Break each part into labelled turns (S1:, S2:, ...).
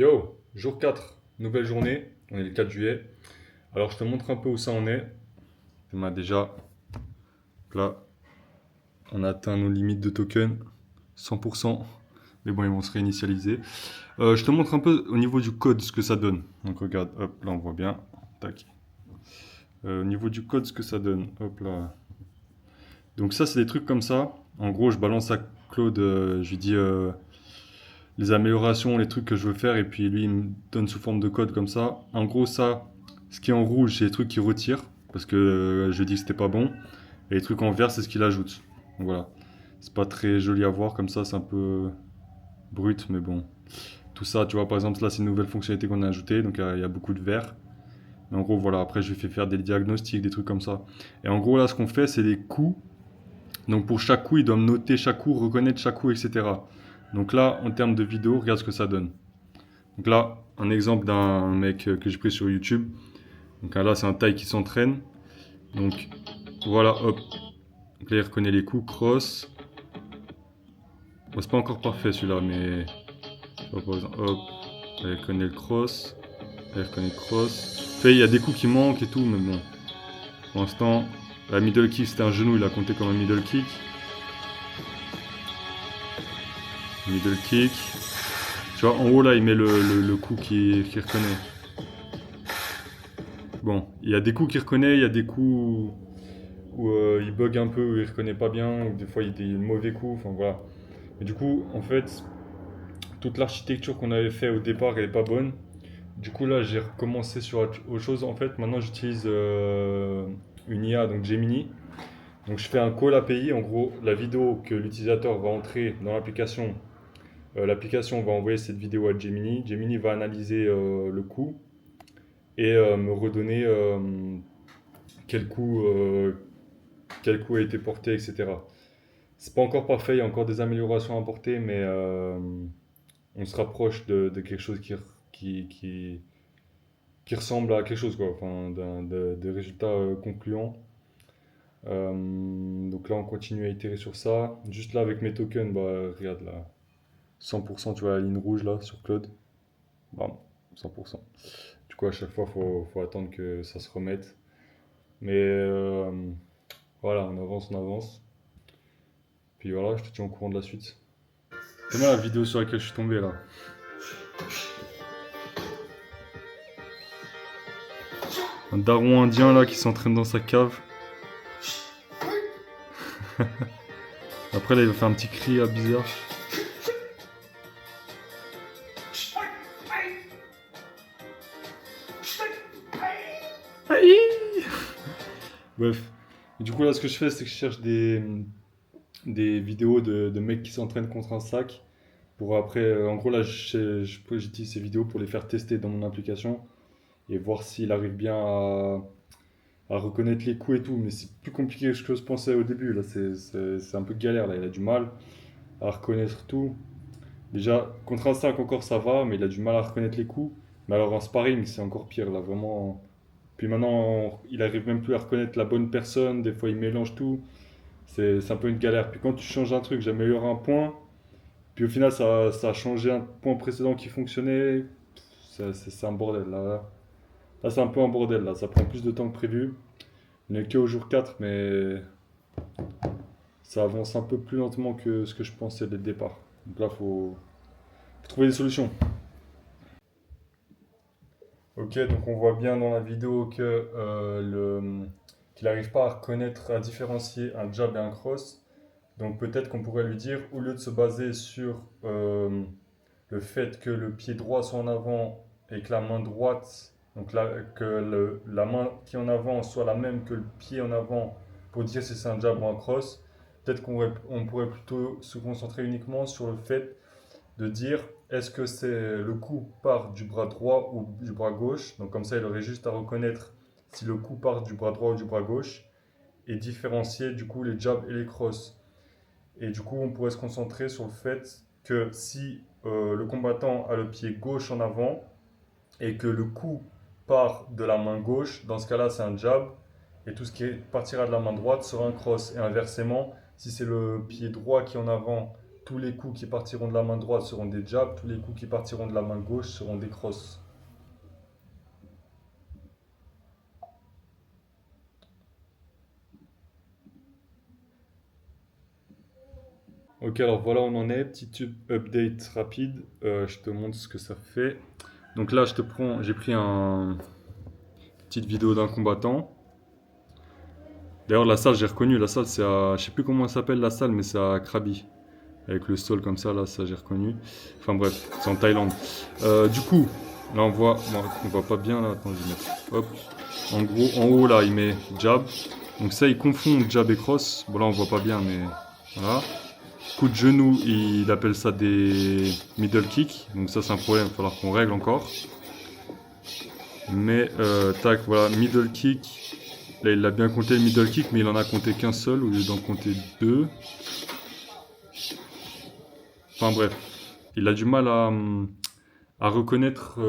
S1: Yo, jour 4, nouvelle journée, on est le 4 juillet. Alors je te montre un peu où ça en est. On a déjà, là, on a atteint nos limites de tokens, 100%. Mais bon, ils vont se réinitialiser. Je te montre un peu au niveau du code ce que ça donne. Donc regarde, hop, là on voit bien. Tac. Au niveau du code ce que ça donne. Hop là. Donc ça c'est des trucs comme ça. En gros, je balance à Claude, je lui dis les améliorations, les trucs que je veux faire, et puis lui il me donne sous forme de code comme ça. En gros, ça, ce qui est en rouge, c'est les trucs qu'il retire, parce que je dis que c'était pas bon, et les trucs en vert, c'est ce qu'il ajoute. Donc voilà. C'est pas très joli à voir comme ça, c'est un peu brut, mais bon. Tout ça, tu vois, par exemple, là, c'est une nouvelle fonctionnalité qu'on a ajoutée, donc il y a beaucoup de vert. Mais en gros, voilà, après, je lui fais faire des diagnostics, des trucs comme ça. Et en gros, là, ce qu'on fait, c'est des coups. Donc pour chaque coup, il doit me noter chaque coup, reconnaître chaque coup, etc. Donc là, en termes de vidéo, regarde ce que ça donne. Donc là, un exemple d'un mec que j'ai pris sur YouTube. Donc là, c'est un taille qui s'entraîne. Donc voilà, hop. Donc là, il reconnaît les coups, cross. Bon, c'est pas encore parfait celui-là, mais par exemple, hop. Là, il reconnaît le cross. Là, il reconnaît le cross. Fait, il y a des coups qui manquent et tout, mais bon. Pour l'instant, la middle kick, c'était un genou, il a compté comme un middle kick. Middle kick. Tu vois, en haut là, il met le coup qui reconnaît. Bon, il y a des coups qu'il reconnaît, il y a des coups où il bug un peu, où il reconnaît pas bien, ou des fois il y a des mauvais coups, enfin voilà. Et du coup, en fait, toute l'architecture qu'on avait fait au départ, elle est pas bonne. Du coup, là, j'ai recommencé sur autre chose. En fait, maintenant, j'utilise une IA, donc Gemini. Donc, je fais un call API. En gros, la vidéo que l'utilisateur va entrer dans l'application, l'application va envoyer cette vidéo à Gemini. Gemini va analyser le coup et me redonner quel coup, euh, quel coup a été porté, etc. C'est pas encore parfait, il y a encore des améliorations à apporter, mais on se rapproche de quelque chose qui, qui, qui ressemble à quelque chose, quoi, enfin, des résultats concluants. Donc là, on continue à itérer sur ça. Juste là, avec mes tokens, bah, regarde là, 100%, tu vois la ligne rouge là sur Claude. Bam, 100%. Du coup, à chaque fois, faut attendre que ça se remette. Mais voilà, on avance, on avance. Puis voilà, je te tiens au courant de la suite. C'est moi la vidéo sur laquelle je suis tombé là. Un daron indien là qui s'entraîne dans sa cave. Après là, il va faire un petit cri bizarre. Aïe. Bref. Et du coup, là, ce que je fais, c'est que je cherche des vidéos de mecs qui s'entraînent contre un sac. Pour après, en gros, là, j'utilise ces vidéos pour les faire tester dans mon application et voir s'il arrive bien à reconnaître les coups et tout. Mais c'est plus compliqué que ce que je pensais au début. Là, c'est un peu galère. Là, il a du mal à reconnaître tout. Déjà, contre un 5 encore ça va, mais il a du mal à reconnaître les coups. Mais alors en sparring, c'est encore pire, là, vraiment. Puis maintenant, il arrive même plus à reconnaître la bonne personne, des fois il mélange tout. C'est un peu une galère. Puis quand tu changes un truc, j'améliore un point, puis au final ça a changé un point précédent qui fonctionnait. C'est un bordel, là. Là, c'est un peu un bordel, là. Ça prend plus de temps que prévu. On n'est qu'au jour 4, mais ça avance un peu plus lentement que ce que je pensais dès le départ. Donc là, faut trouver des solutions. Ok, donc on voit bien dans la vidéo que qu'il n'arrive pas à reconnaître, à différencier un jab et un cross. Donc peut-être qu'on pourrait lui dire, au lieu de se baser sur le fait que le pied droit soit en avant et que la main droite, donc que la main qui est en avant soit la même que le pied en avant pour dire si c'est un jab ou un cross, peut-être on pourrait plutôt se concentrer uniquement sur le fait de dire est-ce que c'est le coup part du bras droit ou du bras gauche. Donc comme ça, il aurait juste à reconnaître si le coup part du bras droit ou du bras gauche et différencier du coup les jabs et les crosses. Et du coup, on pourrait se concentrer sur le fait que si le combattant a le pied gauche en avant et que le coup part de la main gauche, dans ce cas-là, c'est un jab. Et tout ce qui partira de la main droite sera un cross. Et inversement, si c'est le pied droit qui est en avant tous les coups qui partiront de la main droite seront des jabs, tous les coups qui partiront de la main gauche seront des crosses. Ok, alors voilà, on en est. Petit update rapide. Je te montre ce que ça fait. Donc là, j'ai pris une petite vidéo d'un combattant. D'ailleurs, la salle, j'ai reconnu. La salle, c'est à. Je sais plus comment elle s'appelle la salle, mais c'est à Krabi. Avec le sol comme ça, là, ça j'ai reconnu. Enfin bref, c'est en Thaïlande. Du coup, là, on voit pas bien là. Attends, je vais mettre. Hop. En gros, en haut, là, il met jab. Donc ça, il confond jab et cross. Bon, là, on voit pas bien, mais voilà. Coup de genou, il appelle ça des middle kicks. Donc ça, c'est un problème, il va falloir qu'on règle encore. Mais tac, voilà, middle kick. Là, il a bien compté le middle kick, mais il en a compté qu'un seul au lieu d'en compter deux. Enfin bref, il a du mal à reconnaître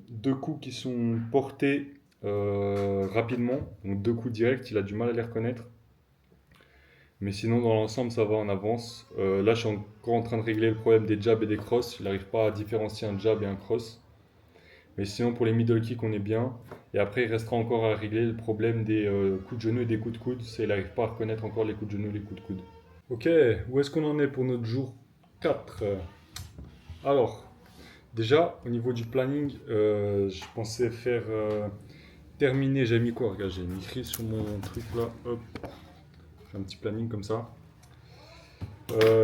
S1: deux coups qui sont portés rapidement. Donc deux coups directs, il a du mal à les reconnaître. Mais sinon, dans l'ensemble, ça va, on avance. Là, je suis encore en train de régler le problème des jabs et des crosses. Il n'arrive pas à différencier un jab et un cross. Mais sinon, pour les middle kicks, on est bien. Et après, il restera encore à régler le problème des coups de genou et des coups de coude. Il n'arrive pas à reconnaître encore les coups de genou et les coups de coude. Ok, où est-ce qu'on en est pour notre jour 4? Alors, déjà, au niveau du planning, je pensais faire terminer. J'ai mis quoi? Regarde, j'ai mis écrit sur mon truc là. Hop, j'ai un petit planning comme ça.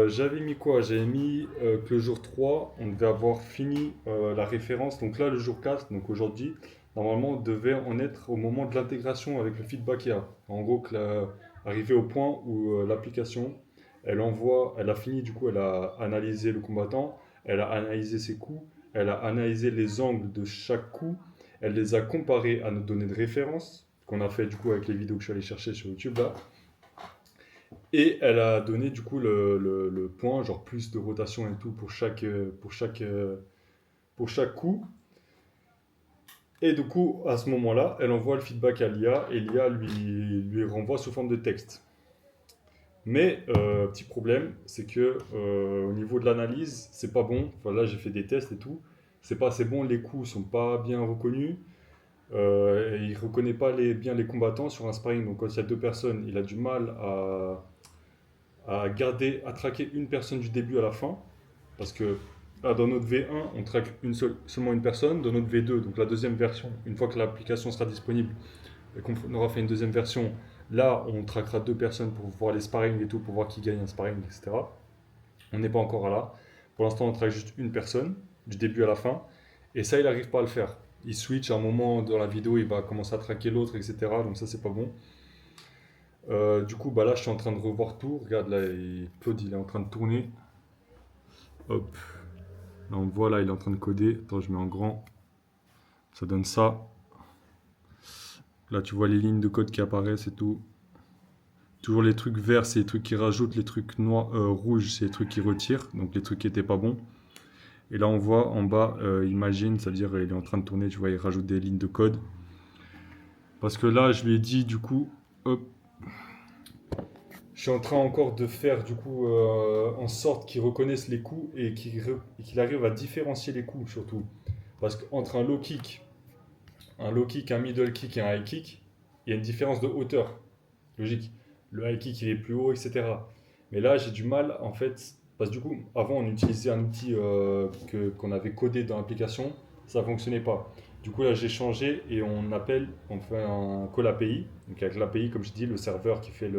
S1: J'avais mis quoi? J'avais mis que le jour 3, on devait avoir fini la référence. Donc là, le jour 4, donc aujourd'hui, normalement, on devait en être au moment de l'intégration avec le feedback IA. En gros, arriver au point où l'application, elle a fini, du coup, elle a analysé le combattant, elle a analysé ses coups, elle a analysé les angles de chaque coup, elle les a comparés à nos données de référence, qu'on a fait du coup avec les vidéos que je suis allé chercher sur YouTube là. Et elle a donné du coup le point, genre plus de rotation et tout pour chaque coup. Et du coup, à ce moment-là, elle envoie le feedback à l'IA et l'IA lui renvoie sous forme de texte. Mais, petit problème, c'est que au niveau de l'analyse, c'est pas bon. Enfin, là, j'ai fait des tests et tout. C'est pas assez bon, les coups sont pas bien reconnus. Et il reconnaît pas bien les combattants sur un sparring. Donc, quand il y a deux personnes, il a du mal à traquer une personne du début à la fin. Parce que là, dans notre V1, on traque seulement une personne. Dans notre V2, donc la deuxième version, une fois que l'application sera disponible et qu'on aura fait une deuxième version, là, on traquera deux personnes pour voir les sparring et tout, pour voir qui gagne un sparring, etc. On n'est pas encore là. Pour l'instant, on traque juste une personne, du début à la fin. Et ça, il n'arrive pas à le faire. Il switch à un moment dans la vidéo, il va commencer à traquer l'autre, etc. Donc ça, c'est pas bon. Du coup, bah là, je suis en train de revoir tout. Regarde, là, Claude, il est en train de tourner. Hop. Là, on voit, là, il est en train de coder. Attends, je mets en grand. Ça donne ça. Là, tu vois les lignes de code qui apparaissent et tout. Toujours les trucs verts, c'est les trucs qui rajoutent. Les trucs noirs, rouges, c'est les trucs qui retirent. Donc, les trucs qui n'étaient pas bons. Et là, on voit en bas, imagine, c'est-à-dire il est en train de tourner. Tu vois, il rajoute des lignes de code. Parce que là, je lui ai dit, du coup, hop. Je suis en train encore de faire du coup en sorte qu'il reconnaisse les coups et qu'il arrive à différencier les coups surtout. Parce qu'entre un low kick, un middle kick et un high kick, il y a une différence de hauteur. Logique. Le high kick il est plus haut, etc. Mais là j'ai du mal en fait, parce que du coup avant on utilisait un outil qu'on avait codé dans l'application, ça ne fonctionnait pas. Du coup là j'ai changé et on fait un call API. Donc avec l'API comme je dis, le serveur qui fait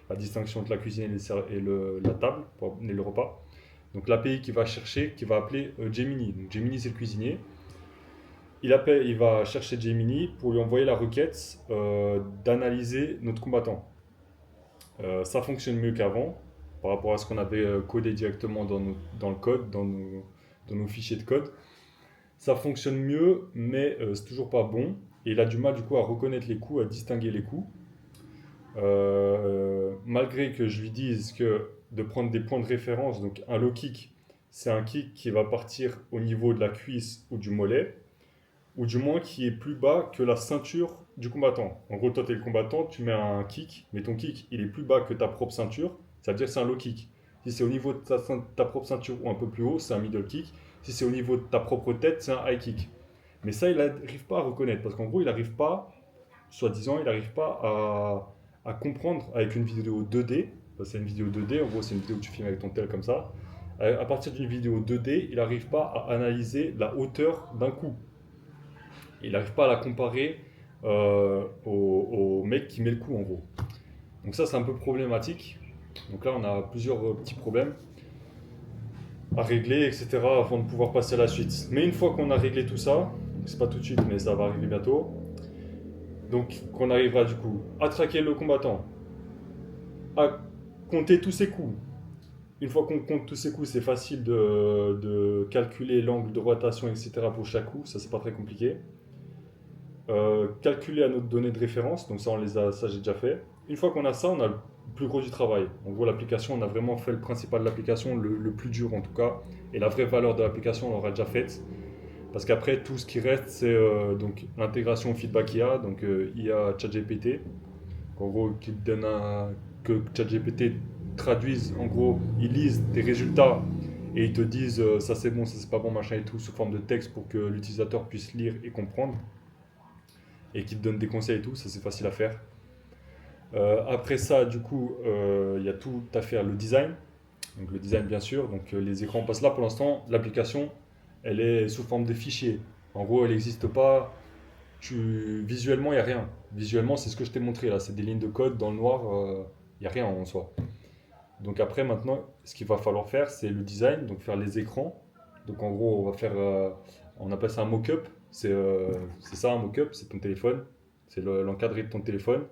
S1: la distinction entre la cuisine et la table pour amener le repas. Donc l'API qui va chercher, qui va appeler Gemini. Donc Gemini c'est le cuisinier. Il va chercher Gemini pour lui envoyer la requête d'analyser notre combattant. Ça fonctionne mieux qu'avant par rapport à ce qu'on avait codé directement dans le code, dans nos fichiers de code. Ça fonctionne mieux, mais c'est toujours pas bon. Et il a du mal du coup à reconnaître les coups, à distinguer les coups. Malgré que je lui dise que de prendre des points de référence, donc un low kick, c'est un kick qui va partir au niveau de la cuisse ou du mollet, ou du moins qui est plus bas que la ceinture du combattant. En gros, toi, tu es le combattant, tu mets un kick, mais ton kick, il est plus bas que ta propre ceinture, ça veut dire que c'est un low kick. Si c'est au niveau de ta propre ceinture ou un peu plus haut, c'est un middle kick. Si c'est au niveau de ta propre tête, c'est un high kick. Mais ça, il n'arrive pas à reconnaître parce qu'en gros, il n'arrive pas, soi-disant, il n'arrive pas à comprendre avec une vidéo 2D. C'est une vidéo 2D, en gros, c'est une vidéo que tu filmes avec ton tel comme ça. À partir d'une vidéo 2D, il n'arrive pas à analyser la hauteur d'un coup. Il n'arrive pas à la comparer au mec qui met le coup, en gros. Donc ça, c'est un peu problématique. Donc là, on a plusieurs petits problèmes à régler, etc., avant de pouvoir passer à la suite. Mais une fois qu'on a réglé tout ça, c'est pas tout de suite, mais ça va arriver bientôt, donc qu'on arrivera du coup à traquer le combattant, à compter tous ses coups. Une fois qu'on compte tous ses coups, c'est facile de calculer l'angle de rotation, etc. pour chaque coup, ça c'est pas très compliqué. Calculer à notre donnée de référence, donc ça, ça j'ai déjà fait. Une fois qu'on a ça, on a le plus gros du travail. En gros, l'application, on a vraiment fait le principal de l'application, le plus dur en tout cas, et la vraie valeur de l'application, on l'aura déjà faite. Parce qu'après, tout ce qui reste, c'est donc l'intégration feedback IA, donc IA ChatGPT, en gros, qui te donne que ChatGPT traduise, en gros, ils lisent tes résultats et ils te disent ça c'est bon, ça c'est pas bon, machin et tout, sous forme de texte pour que l'utilisateur puisse lire et comprendre et qui te donne des conseils et tout, ça c'est facile à faire. Après ça, du coup, il y a tout à faire le design. Donc le design bien sûr, donc les écrans passent là pour l'instant, l'application elle est sous forme de fichier. En gros, elle n'existe pas. Visuellement, il n'y a rien. Visuellement, c'est ce que je t'ai montré là, c'est des lignes de code dans le noir, il n'y a rien en soi. Donc après, maintenant, ce qu'il va falloir faire, c'est le design, donc faire les écrans. Donc en gros, on va faire, on appelle ça un mock-up. C'est ça un mock-up, c'est ton téléphone, c'est l'encadré de ton téléphone,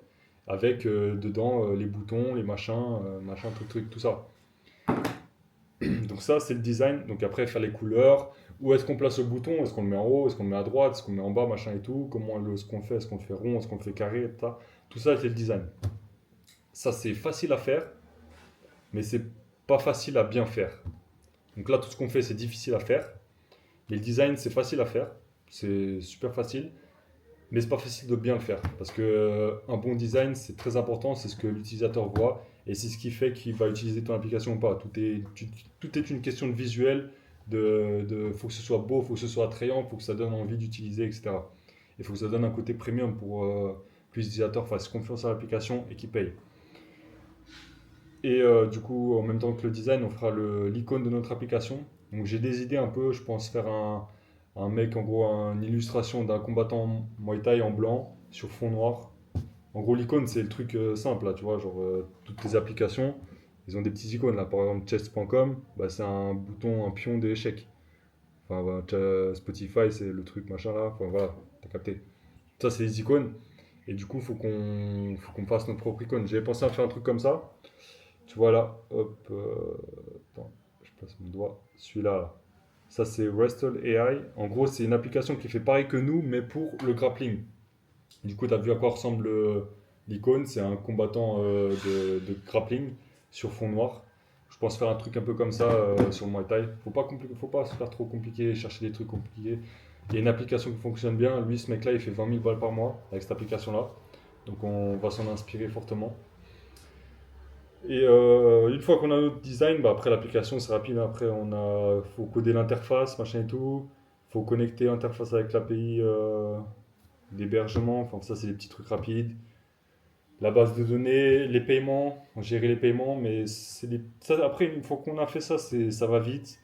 S1: avec dedans les boutons, les machins, machin, truc, tout ça. Donc ça, c'est le design. Donc après, faire les couleurs. Où est-ce qu'on place le bouton? Est-ce qu'on le met en haut? Est-ce qu'on le met à droite? Est-ce qu'on le met en bas? Machin et tout. Comment est-ce qu'on fait? Est-ce qu'on le fait rond? Est-ce qu'on le fait carré? Tout ça, c'est le design. Ça, c'est facile à faire, mais c'est pas facile à bien faire. Donc là, tout ce qu'on fait, c'est difficile à faire. Mais le design, c'est facile à faire. C'est super facile. Mais c'est pas facile de bien le faire. Parce que un bon design, c'est très important. C'est ce que l'utilisateur voit. Et c'est ce qui fait qu'il va utiliser ton application ou pas. Tout est une question de visuel. Faut que ce soit beau, faut que ce soit attrayant, faut que ça donne envie d'utiliser, etc. Il faut que ça donne un côté premium pour que l'utilisateur fasse confiance à l'application et qu'il paye. Et du coup, en même temps que le design, on fera l'icône de notre application. Donc j'ai des idées un peu, je pense faire un mec, en gros, une illustration d'un combattant Muay Thai en blanc sur fond noir. En gros, l'icône, c'est le truc simple, là, tu vois, genre toutes les applications, ils ont des petites icônes, là, par exemple, chess.com, bah, c'est un bouton, un pion d'échec. Enfin, voilà, Spotify, c'est le truc, machin, là, enfin, voilà, t'as capté. Ça, c'est les icônes, et du coup, faut qu'on fasse notre propre icône. J'avais pensé à faire un truc comme ça, tu vois, là, hop, attends, je passe mon doigt, celui-là, là. Ça, c'est Wrestle AI. En gros, c'est une application qui fait pareil que nous, mais pour le grappling. Du coup, tu as vu à quoi ressemble l'icône. C'est un combattant de grappling sur fond noir. Je pense faire un truc un peu comme ça sur le Muay Thai. Faut pas se faire trop compliqué, chercher des trucs compliqués. Il y a une application qui fonctionne bien. Lui, ce mec-là, il fait 20 000 balles par mois avec cette application-là. Donc, on va s'en inspirer fortement. Et une fois qu'on a notre design, bah, après l'application, c'est rapide. Après, faut coder l'interface, machin et tout. Faut connecter l'interface avec l'API d'hébergement, enfin ça c'est des petits trucs rapides. La base de données, les paiements, gérer les paiements, mais après une fois qu'on a fait ça, ça va vite.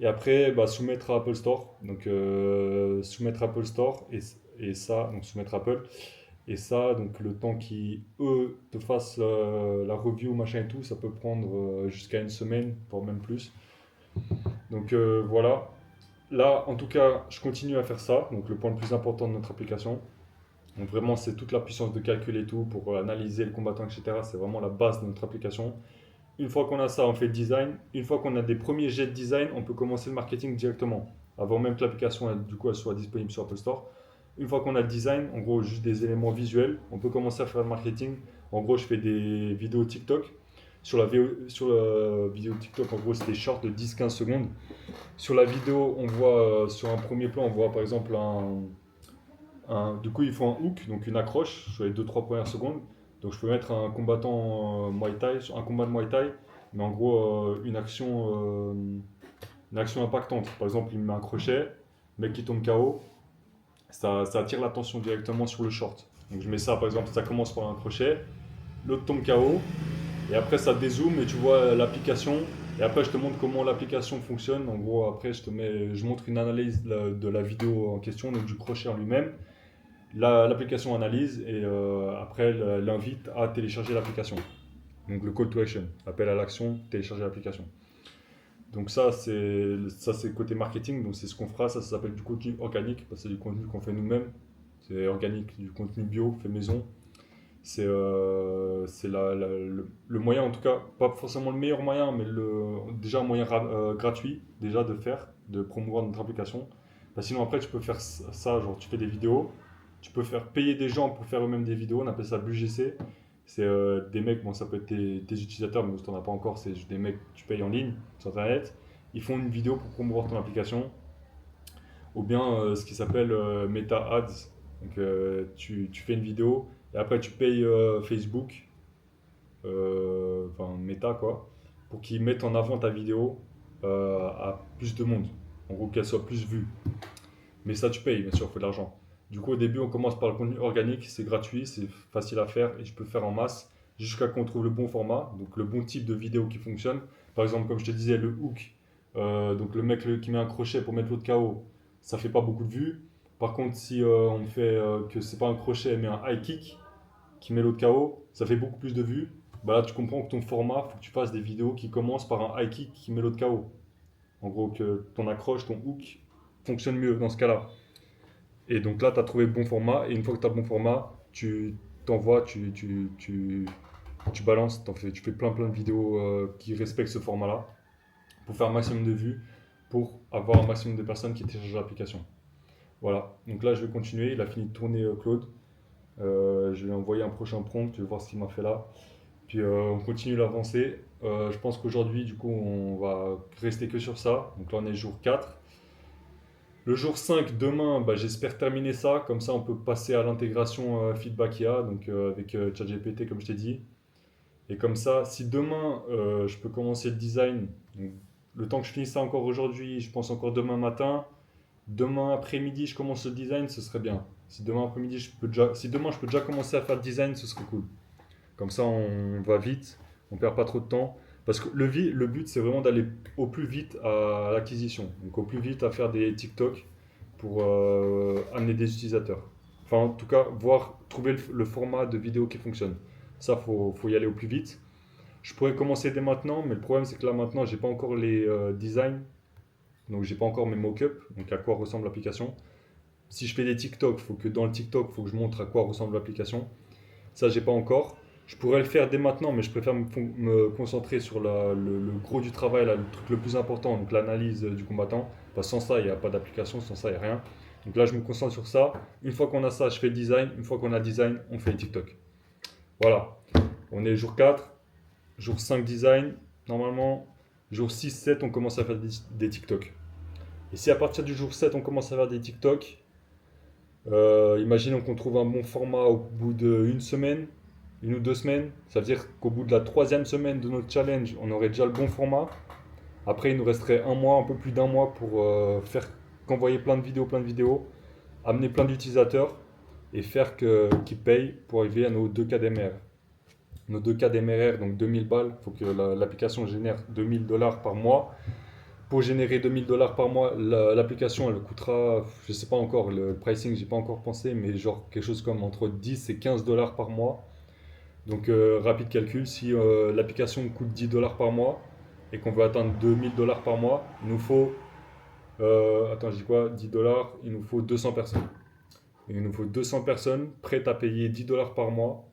S1: Et après, bah, soumettre à Apple Store, donc soumettre à Apple Store et ça, donc soumettre à Apple. Et ça, donc le temps qui eux te fassent la review, machin et tout, ça peut prendre jusqu'à une semaine, voire même plus. Donc voilà. Là, en tout cas, je continue à faire ça, donc le point le plus important de notre application. Donc vraiment, c'est toute la puissance de calcul et tout pour analyser le combattant, etc. C'est vraiment la base de notre application. Une fois qu'on a ça, on fait le design. Une fois qu'on a des premiers jets de design, on peut commencer le marketing directement, avant même que l'application du coup, elle soit disponible sur Apple Store. Une fois qu'on a le design, en gros juste des éléments visuels, on peut commencer à faire le marketing. En gros, je fais des vidéos TikTok. Sur la vidéo TikTok, en gros, c'est des shorts de 10-15 secondes. Sur la vidéo, on voit, sur un premier plan, on voit par exemple du coup, il faut un hook, donc une accroche sur les 2-3 premières secondes. Donc, je peux mettre un combattant Muay Thai, sur un combat de Muay Thai, mais en gros, une action impactante. Par exemple, il me met un crochet, le mec qui tombe KO, ça attire l'attention directement sur le short. Donc je mets ça, par exemple, ça commence par un crochet, l'autre tombe KO, et après ça dézoome et tu vois l'application. Et après je te montre comment l'application fonctionne. En gros, après je montre une analyse de la vidéo en question, donc du crochet en lui-même. L'application analyse et après elle l'invite à télécharger l'application. Donc le call to action, appel à l'action, télécharger l'application. Donc ça c'est côté marketing, donc c'est ce qu'on fera, ça s'appelle du contenu organique, parce que c'est du contenu qu'on fait nous-mêmes, c'est organique, du contenu bio, fait maison. C'est le moyen, en tout cas, pas forcément le meilleur moyen, mais déjà un moyen gratuit déjà de faire, de promouvoir notre application. Sinon après tu peux faire ça, genre tu fais des vidéos, tu peux faire payer des gens pour faire eux-mêmes des vidéos, on appelle ça l'UGC. C'est des mecs, bon ça peut être tes utilisateurs, mais si tu n'en as pas encore, c'est juste des mecs que tu payes en ligne sur internet. Ils font une vidéo pour promouvoir ton application. Ou bien ce qui s'appelle Meta Ads. Donc tu fais une vidéo et après tu payes Facebook, enfin Meta quoi, pour qu'ils mettent en avant ta vidéo à plus de monde. En gros qu'elle soit plus vue. Mais ça tu payes bien sûr, il faut de l'argent. Du coup au début on commence par le contenu organique, c'est gratuit, c'est facile à faire et je peux faire en masse jusqu'à qu'on trouve le bon format, donc le bon type de vidéo qui fonctionne. Par exemple comme je te disais le hook, donc le mec qui met un crochet pour mettre l'autre KO, ça fait pas beaucoup de vues. Par contre si on fait que c'est pas un crochet mais un high kick qui met l'autre KO, ça fait beaucoup plus de vues. Bah là tu comprends que ton format, faut que tu fasses des vidéos qui commencent par un high kick qui met l'autre KO. En gros que ton accroche, ton hook fonctionne mieux dans ce cas-là. Et donc là, tu as trouvé le bon format. Et une fois que tu as le bon format, tu t'envoies, tu balances, tu fais plein de vidéos qui respectent ce format-là pour faire un maximum de vues, pour avoir un maximum de personnes qui téléchargent l'application. Voilà. Donc là, je vais continuer. Il a fini de tourner Claude. Je vais lui envoyer un prochain prompt. Je vais voir ce qu'il m'a fait là. Puis on continue l'avancer. Je pense qu'aujourd'hui, du coup, on va rester que sur ça. Donc là, on est jour 4. Le jour 5, demain, bah, j'espère terminer ça. Comme ça, on peut passer à l'intégration feedback IA, donc avec ChatGPT, comme je t'ai dit. Et comme ça, si demain, je peux commencer le design, donc, le temps que je finisse ça encore aujourd'hui, je pense encore demain matin. Demain après-midi, je commence le design, ce serait bien. Si demain après-midi, si demain, je peux déjà commencer à faire le design, ce serait cool. Comme ça, on va vite, on perd pas trop de temps. Parce que le but, c'est vraiment d'aller au plus vite à l'acquisition. Donc au plus vite à faire des TikTok pour amener des utilisateurs. Enfin, en tout cas, trouver le format de vidéo qui fonctionne. Ça, faut y aller au plus vite. Je pourrais commencer dès maintenant, mais le problème, c'est que là, maintenant, j'ai pas encore les designs. Donc, j'ai pas encore mes mock-ups. Donc, à quoi ressemble l'application. Si je fais des TikTok, faut que dans le TikTok, faut que je montre à quoi ressemble l'application. Ça, j'ai pas encore. Je pourrais le faire dès maintenant, mais je préfère me concentrer sur le gros du travail, là, le truc le plus important, donc l'analyse du combattant. Parce que sans ça, il n'y a pas d'application, sans ça, il n'y a rien. Donc là, je me concentre sur ça. Une fois qu'on a ça, je fais le design. Une fois qu'on a le design, on fait les TikTok. Voilà. On est jour 4, jour 5 design, normalement. Jour 6, 7, on commence à faire des TikTok. Et si à partir du jour 7, on commence à faire des TikTok, imaginons qu'on trouve un bon format au bout d'une semaine, 1 ou 2 semaines. Ça veut dire qu'au bout de la 3e semaine de notre challenge, on aurait déjà le bon format. Après, il nous resterait un mois, un peu plus d'un mois pour faire qu'envoyer plein de vidéos, amener plein d'utilisateurs et faire qu'ils payent pour arriver à nos 2K d'MRR. Nos 2K d'MRR, donc 2000 balles, il faut que l'application génère 2000 $ par mois. Pour générer 2000 $ par mois, l'application elle coûtera, je sais pas encore, le pricing, j'ai pas encore pensé, mais genre quelque chose comme entre 10 et 15 $ par mois. Donc rapide calcul, si l'application coûte 10 $ par mois et qu'on veut atteindre 2000 $ par mois, il nous faut, attends je dis quoi, 10 $, il nous faut 200 personnes. Et il nous faut 200 personnes prêtes à payer 10 $ par mois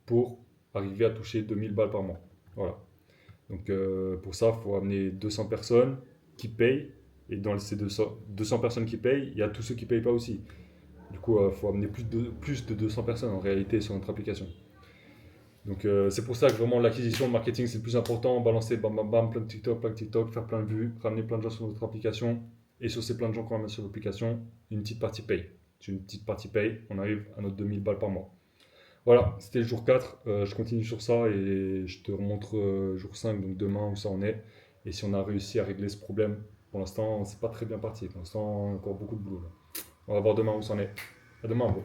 S1: pour arriver à toucher 2000 balles par mois. Voilà. Donc pour ça, il faut amener 200 personnes qui payent. Et dans ces 200 personnes qui payent, il y a tous ceux qui ne payent pas aussi. Du coup, il faut amener plus de 200 personnes en réalité sur notre application. Donc c'est pour ça que vraiment l'acquisition, le marketing, c'est le plus important. Balancer bam bam bam, plein de TikTok, faire plein de vues, ramener plein de gens sur notre application. Et sur ces plein de gens qu'on ramène sur l'application, une petite partie paye. C'est une petite partie paye, on arrive à notre 2000 balles par mois. Voilà, c'était le jour 4. Je continue sur ça et je te remontre jour 5, donc demain, où ça en est. Et si on a réussi à régler ce problème. Pour l'instant, c'est pas très bien parti. Pour l'instant, encore beaucoup de boulot là. On va voir demain où ça en est. À demain, bro.